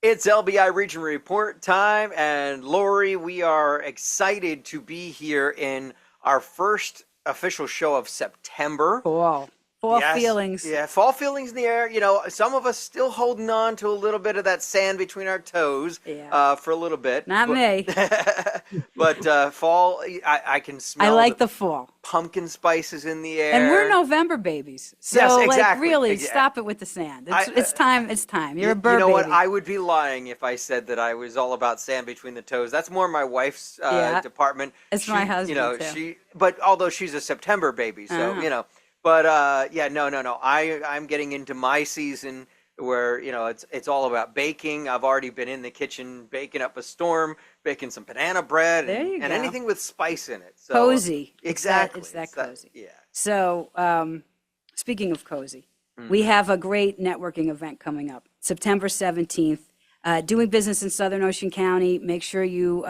It's LBI Region Report time, and Lori, we are excited to be here in our first official show of September. Fall. Fall Yes, feelings. yeah, fall feelings in the air. You know, some of us still holding on to a little bit of that sand between our toes Yeah. for a little bit. Not me. But fall, I can I smell like the the fall. pumpkin spices in the air. And we're November babies. So Yes, like exactly. really Yeah. stop it with the sand. I, It's time. It's time. You're a You bird know what? baby. I would be lying if I said that I was all about sand between the toes. That's more my wife's Yeah. department. It's my You husband know, too. but although she's a September baby, so Uh-huh. you know. But yeah, no. I'm getting into my season where it's all about baking. I've already been in the kitchen baking up a storm, baking some banana bread, There and, you and go. anything with spice in it. So Cozy. exactly, It's that cozy. yeah. So speaking of cozy, we Hmm. have a great networking event coming up, September 17th. Doing business in Southern Ocean County, make sure you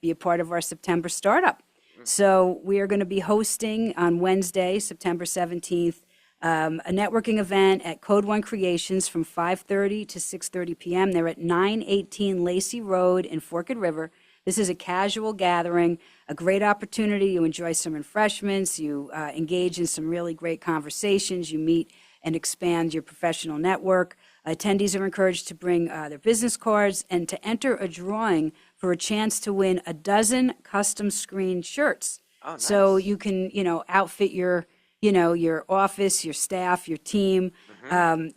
be a part of our September startup. So we are going to be hosting on Wednesday, September 17th, a networking event at Code One Creations from 5:30 to 6:30 p.m. They're at 918 Lacey Road in Forked River. This is a casual gathering, a great opportunity. You enjoy some refreshments, you engage in some really great conversations, you meet and expand your professional network. Attendees are encouraged to bring their business cards and to enter a drawing for a chance to win a dozen custom screened shirts. Oh, So nice. you can, outfit your office, your staff, your team. Hmm. And,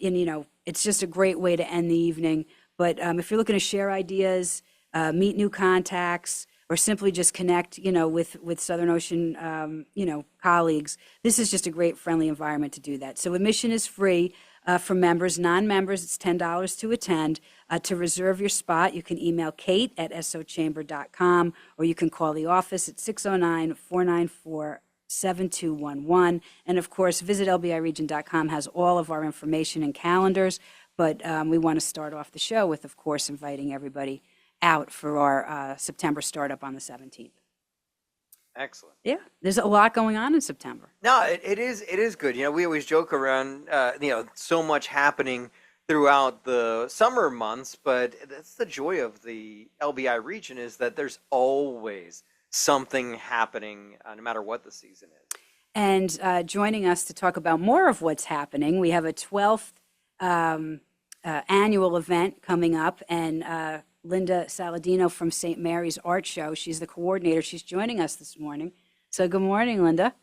it's just a great way to end the evening. But if you're looking to share ideas, meet new contacts, or simply just connect, with Southern Ocean, colleagues, this is just a great, friendly environment to do that. So admission is free for members. Non-members, it's $10 to attend. To reserve your spot, you can email Kate at sochamber.com, or you can call the office at 609-494-7211. And of course, visit lbiregion.com has all of our information and calendars. But we want to start off the show with, of course, inviting everybody out for our September startup on the 17th. Excellent. Yeah, there's a lot going on in September. No, it is good. You know, we always joke around, so much happening throughout the summer months, but that's the joy of the LBI region is that there's always something happening, no matter what the season is. And joining us to talk about more of what's happening, we have a 12th annual event coming up, and Linda Saladino from St. Mary's Art Show, she's the coordinator. She's joining us this morning. So good morning, Linda.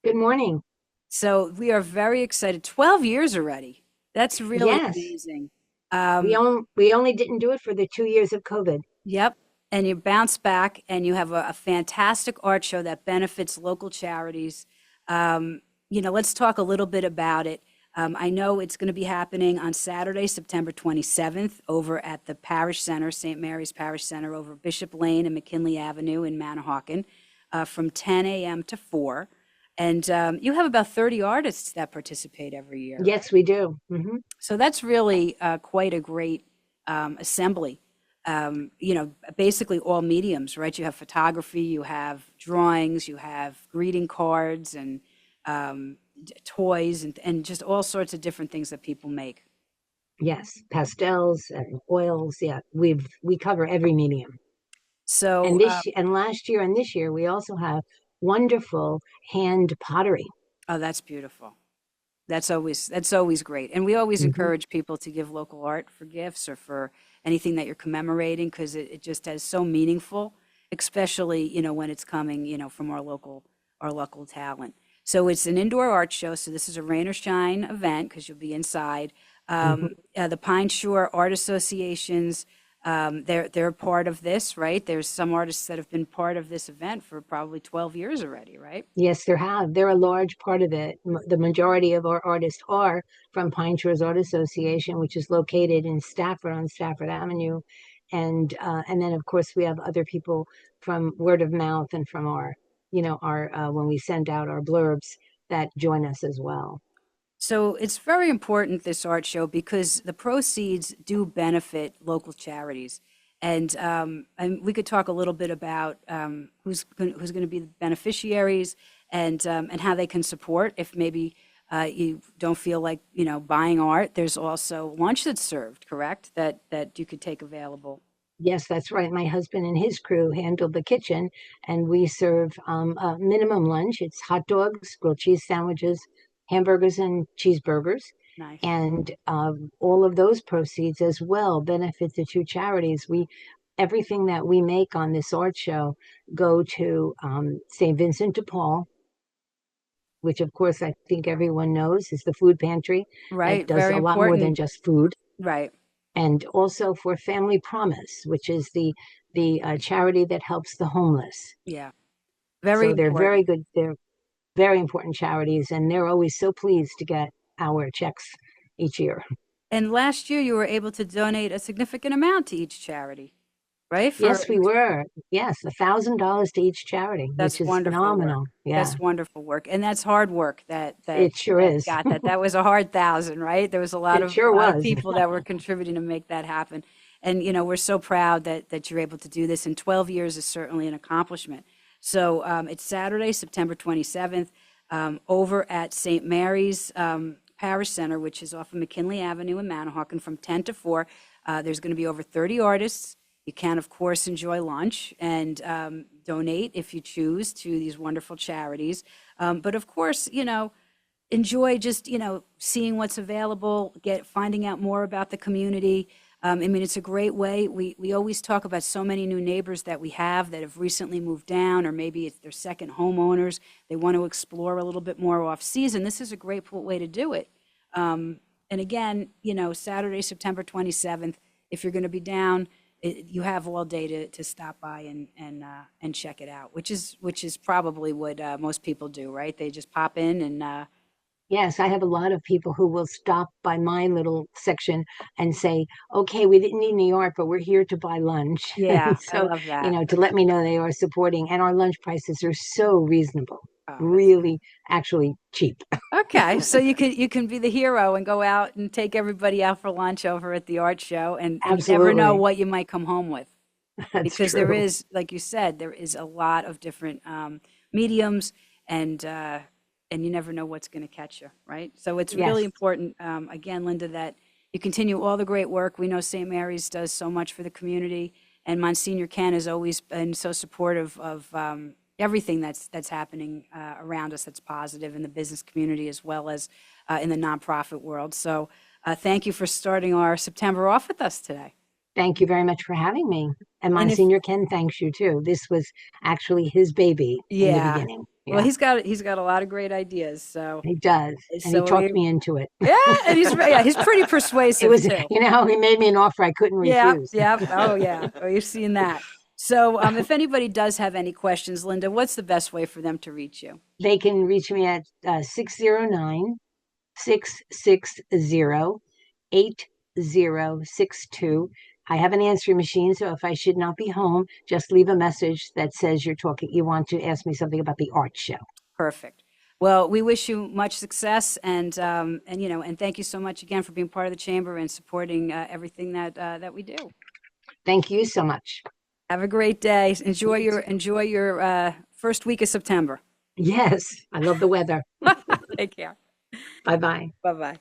Good morning. So we are very excited. 12 years already. That's really Yes, amazing. we only didn't do it for the 2 years of COVID. Yep. And you bounce back and you have a fantastic art show that benefits local charities. Let's talk a little bit about it. I know it's going to be happening on Saturday, September 27th, over at the Parish Center, St. Mary's Parish Center, over Bishop Lane and McKinley Avenue in Manahawkin, from 10 a.m. to 4. And you have about 30 artists that participate every year, Yes, right? we do. Hmm. So that's really quite a great assembly. Basically all mediums, right? You have photography, you have drawings, you have greeting cards and toys and just all sorts of different things that people make. Yes, pastels and oils. Yeah, we cover every medium. So, And last year and this year we also have wonderful hand pottery. oh, that's beautiful. That's always great. And we always Hmm. encourage people to give local art for gifts or for anything that you're commemorating because it just is so meaningful, especially, when it's coming, from our local talent. So it's an indoor art show. So this is a rain or shine event because you'll be inside. Hmm. The Pine Shore Art Associations, they're a part of this, right? There's some artists that have been part of this event for probably 12 years already, right? Yes, they're a large part of it. The majority of our artists are from Pine Shores Art Association, which is located in Stafford on Stafford Avenue, and then of course we have other people from word of mouth and from our when we send out our blurbs that join us as well. So it's very important, this art show, because the proceeds do benefit local charities. And we could talk a little bit about who's going to be the beneficiaries and how they can support if maybe you don't feel like, buying art, there's also lunch that's served, correct? That you could take available. Yes, that's right. My husband and his crew handle the kitchen, and we serve a minimum lunch. It's hot dogs, grilled cheese sandwiches, hamburgers, and cheeseburgers. Nice. And all of those proceeds as well benefit the two charities. Everything that we make on this art show go to St. Vincent de Paul, which of course I think everyone knows is the food pantry that Right. does Very a lot more than important. just food. Right. And also for Family Promise, which is the charity that helps the homeless. Yeah. Very So they're important. very good. They're very important charities, and they're always so pleased to get our checks each year. And last year you were able to donate a significant amount to each charity, right? Yes, we were. Yes, $1,000 to each charity, which That's is wonderful work. phenomenal. Yeah, That's wonderful work. And that's hard work it sure that is. got that. That was a hard thousand, right? There was It sure a lot of was. people that were contributing to make that happen. And, we're so proud that you're able to do this. And 12 years is certainly an accomplishment. So it's Saturday, September 27th, over at St. Mary's Parish Center, which is off of McKinley Avenue in Manahawkin from 10 to 4. There's going to be over 30 artists. You can, of course, enjoy lunch and donate if you choose to these wonderful charities. But of course, enjoy just, seeing what's available, finding out more about the community. It's a great way. We always talk about so many new neighbors that we have that have recently moved down, or maybe it's their second homeowners. They want to explore a little bit more off season. This is a great way to do it. And again, Saturday, September 27th, if you're going to be down, you have all day to stop by and check it out, which is probably what most people do, right? They just pop in and Yes, I have a lot of people who will stop by my little section and say, okay, we didn't need New York, but we're here to buy lunch. yeah, I So, love that. to let me know they are supporting, and our lunch prices are so reasonable, Oh, really, actually cheap. okay, so you can be the hero and go out and take everybody out for lunch over at the art show, and you never know Absolutely. what you might come home with, That's because there true. is, like you said, there is a lot of different mediums, and you never know what's going to catch you, right? So it's Yes. really important, again, Linda, that you continue all the great work. We know St. Mary's does so much for the community, and Monsignor Ken has always been so supportive of everything that's happening around us that's positive in the business community as well as in the nonprofit world. So thank you for starting our September off with us today. Thank you very much for having me. And And if Monsignor Ken thanks you too. This was actually his baby in the Yeah, beginning. well, Yeah, he's got a lot of great ideas. So he does. And he so talked me into it. yeah, and he's pretty It persuasive was, too. he made me an offer I couldn't Yeah, refuse. yeah. Oh, yeah. Oh, you've seen that. So, if anybody does have any questions, Linda, what's the best way for them to reach you? They can reach me at 609 660 8062. I have an answering machine, so if I should not be home, just leave a message that says you want to ask me something about the art show. Perfect. Well, we wish you much success, and and thank you so much again for being part of the chamber and supporting everything that we do. Thank you so much. Have a great day. Enjoy your first week of September. Yes, I love the weather. Take care. Bye bye. Bye bye.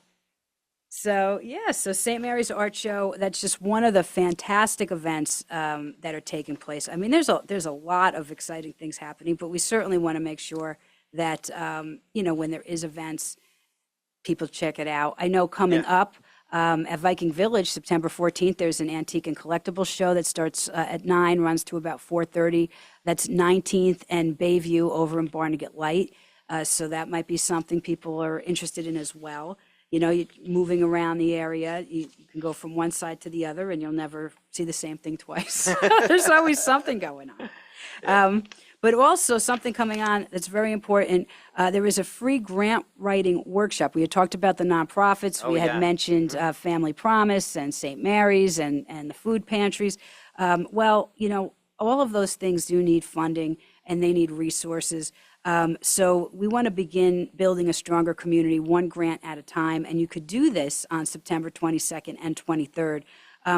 So St. Mary's Art Show, that's just one of the fantastic events that are taking place. There's a lot of exciting things happening, but we certainly want to make sure that, when there is events, people check it out. I know coming up at Viking Village, September 14th, there's an antique and collectible show that starts at 9, runs to about 4:30. That's 19th and Bayview over in Barnegat Light. So that might be something people are interested in as well. You're moving around the area, you can go from one side to the other, and you'll never see the same thing twice. There's always something going on. But also something coming on that's very important. There is a free grant writing workshop. We had talked about the nonprofits. We had mentioned Family Promise and St. Mary's and the food pantries. All of those things do need funding, and they need resources. So we want to begin building a stronger community, one grant at a time, and you could do this on September 22nd and 23rd.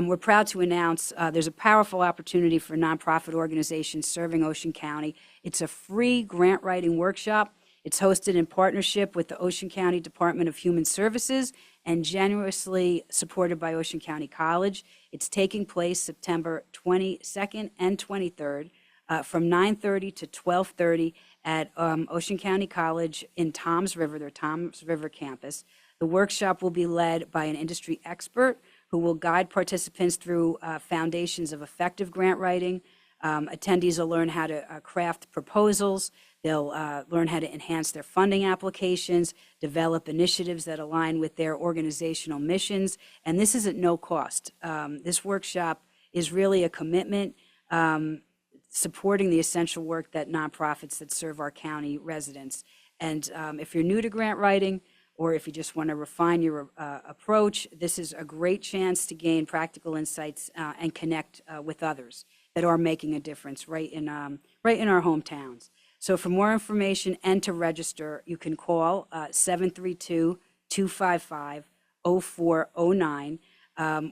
We're proud to announce there's a powerful opportunity for nonprofit organizations serving Ocean County. It's a free grant writing workshop. It's hosted in partnership with the Ocean County Department of Human Services and generously supported by Ocean County College. It's taking place September 22nd and 23rd from 9:30 to 12:30 at Ocean County College in Toms River, their Toms River campus. The workshop will be led by an industry expert who will guide participants through foundations of effective grant writing. Attendees will learn how to craft proposals. They'll learn how to enhance their funding applications, develop initiatives that align with their organizational missions, and this is at no cost. This workshop is really a commitment supporting the essential work that nonprofits that serve our county residents. And if you're new to grant writing, or if you just want to refine your approach, this is a great chance to gain practical insights and connect with others that are making a difference right in our hometowns. So for more information and to register, you can call 732-255-0409,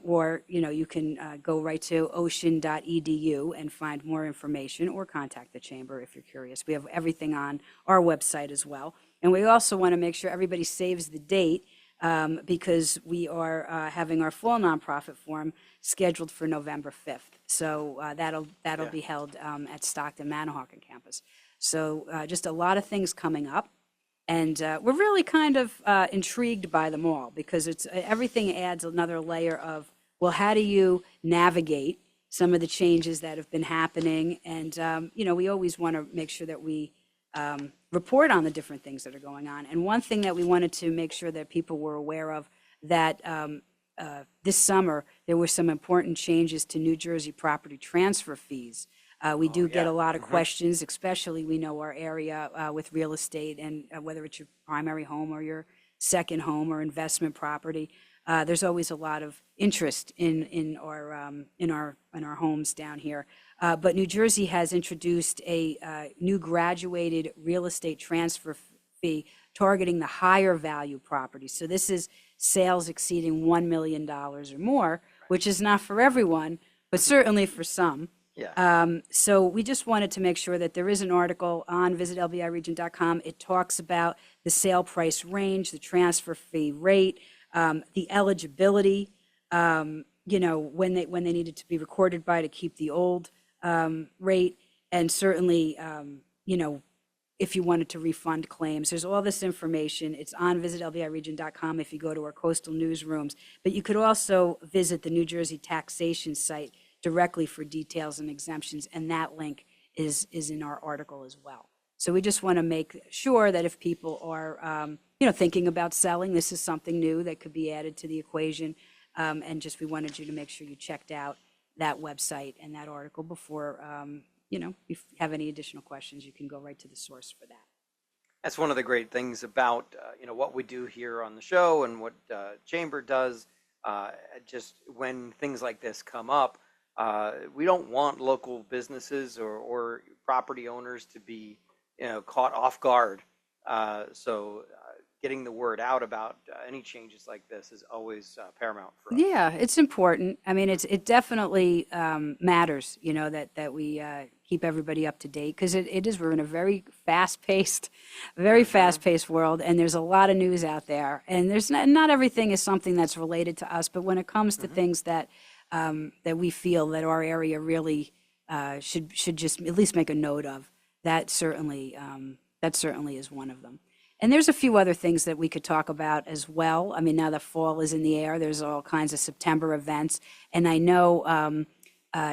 or you can go right to ocean.edu and find more information, or contact the chamber if you're curious. We have everything on our website as well. And we also want to make sure everybody saves the date because we are having our fall nonprofit forum scheduled for November 5th. So that'll be held at Stockton Manahawkin campus. So just a lot of things coming up. And we're really kind of intrigued by them all because everything adds another layer of, well, how do you navigate some of the changes that have been happening? And, we always want to make sure that we report on the different things that are going on. And one thing that we wanted to make sure that people were aware of, that this summer there were some important changes to New Jersey property transfer fees. We do get a lot of questions, especially we know our area with real estate, and whether it's your primary home or your second home or investment property. There's always a lot of interest in our homes down here. But New Jersey has introduced a new graduated real estate transfer fee targeting the higher value properties. So this is sales exceeding $1 million or more, which is not for everyone, but certainly for some. Yeah. So we just wanted to make sure that there is an article on visitlbiregion.com. It talks about the sale price range, the transfer fee rate, the eligibility, when they needed to be recorded by to keep the old rate, and certainly, if you wanted to refund claims. There's all this information. It's on visitlbiregion.com if you go to our coastal newsrooms. But you could also visit the New Jersey taxation site directly for details and exemptions, and that link is in our article as well. So we just want to make sure that if people are, thinking about selling, this is something new that could be added to the equation. And just we wanted you to make sure you checked out that website and that article before, if you have any additional questions, you can go right to the source for that. That's one of the great things about, what we do here on the show and what Chamber does. Just when things like this come up, we don't want local businesses or property owners to be, caught off guard. So getting the word out about any changes like this is always paramount for us. Yeah, it's important. I mean, it definitely matters, that we keep everybody up to date, because we're in a very fast-paced world, and there's a lot of news out there, and there's not everything is something that's related to us, but when it comes to things that we feel that our area really should just at least make a note of, that certainly is one of them. And there's a few other things that we could talk about as well. I mean, now the fall is in the air. There's all kinds of September events. And I know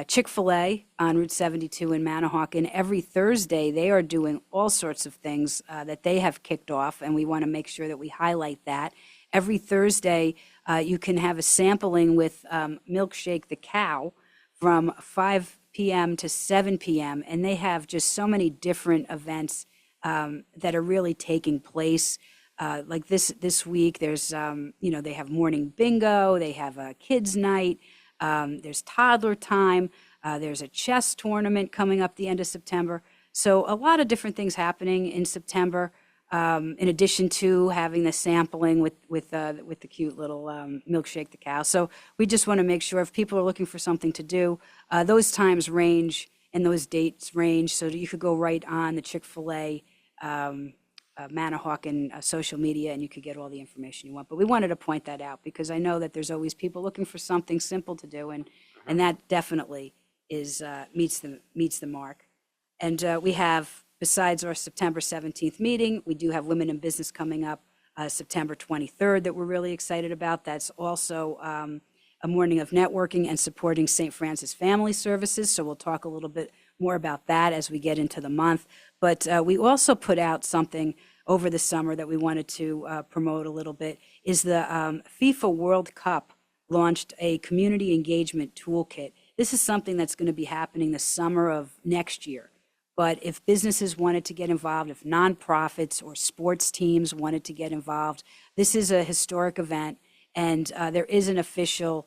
Chick-fil-A on Route 72 in Manahawkin, every Thursday, they are doing all sorts of things that they have kicked off, and we want to make sure that we highlight that. Every Thursday, you can have a sampling with Milkshake the Cow from 5 p.m. to 7 p.m., and they have just so many different events that are really taking place. Like this week, there's, they have morning bingo, they have a kids' night, there's toddler time, there's a chess tournament coming up the end of September. So a lot of different things happening in September, in addition to having the sampling with the cute little Milkshake the Cow. So we just want to make sure if people are looking for something to do, those times range and those dates range, so that you could go right on the Chick-fil-A Manahawkin social media, and you could get all the information you want. But we wanted to point that out because I know that there's always people looking for something simple to do, and that definitely is meets the mark. And we have, besides our September 17th meeting, we do have Women in Business coming up September 23rd that we're really excited about. That's also a morning of networking and supporting St. Francis Family Services. So we'll talk a little bit more about that as we get into the month. But we also put out something over the summer that we wanted to promote a little bit, is the FIFA World Cup launched a community engagement toolkit. This is something that's going to be happening the summer of next year. But if businesses wanted to get involved, if nonprofits or sports teams wanted to get involved, this is a historic event, and there is an official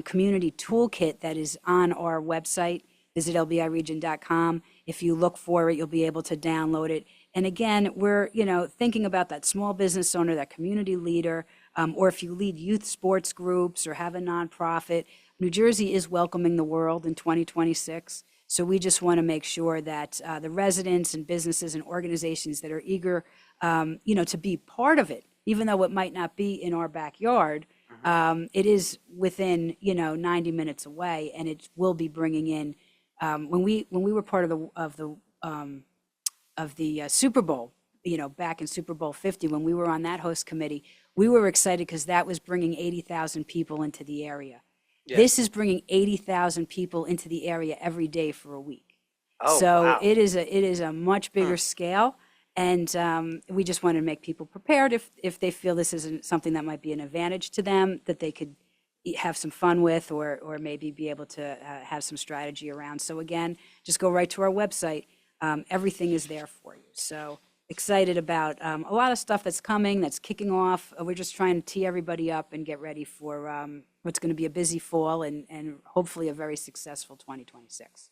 community toolkit that is on our website. Visit lbiregion.com. If you look for it, you'll be able to download it. And again, we're thinking about that small business owner, that community leader, or if you lead youth sports groups or have a nonprofit. New Jersey is welcoming the world in 2026. So we just want to make sure that the residents and businesses and organizations that are eager, to be part of it, even though it might not be in our backyard, it is within 90 minutes away, and it will be bringing in. When we were part of the Super Bowl, back in Super Bowl 50, when we were on that host committee, we were excited because that was bringing 80,000 people into the area. Yeah. This is bringing 80,000 people into the area every day for a week. Oh, so wow. it is a much bigger scale, and we just want to make people prepared if they feel this isn't something that might be an advantage to them, that they could have some fun with, or maybe be able to have some strategy around. So again, just go right to our website. Everything is there for you. So excited about a lot of stuff that's coming, that's kicking off. We're just trying to tee everybody up and get ready for what's going to be a busy fall and hopefully a very successful 2026.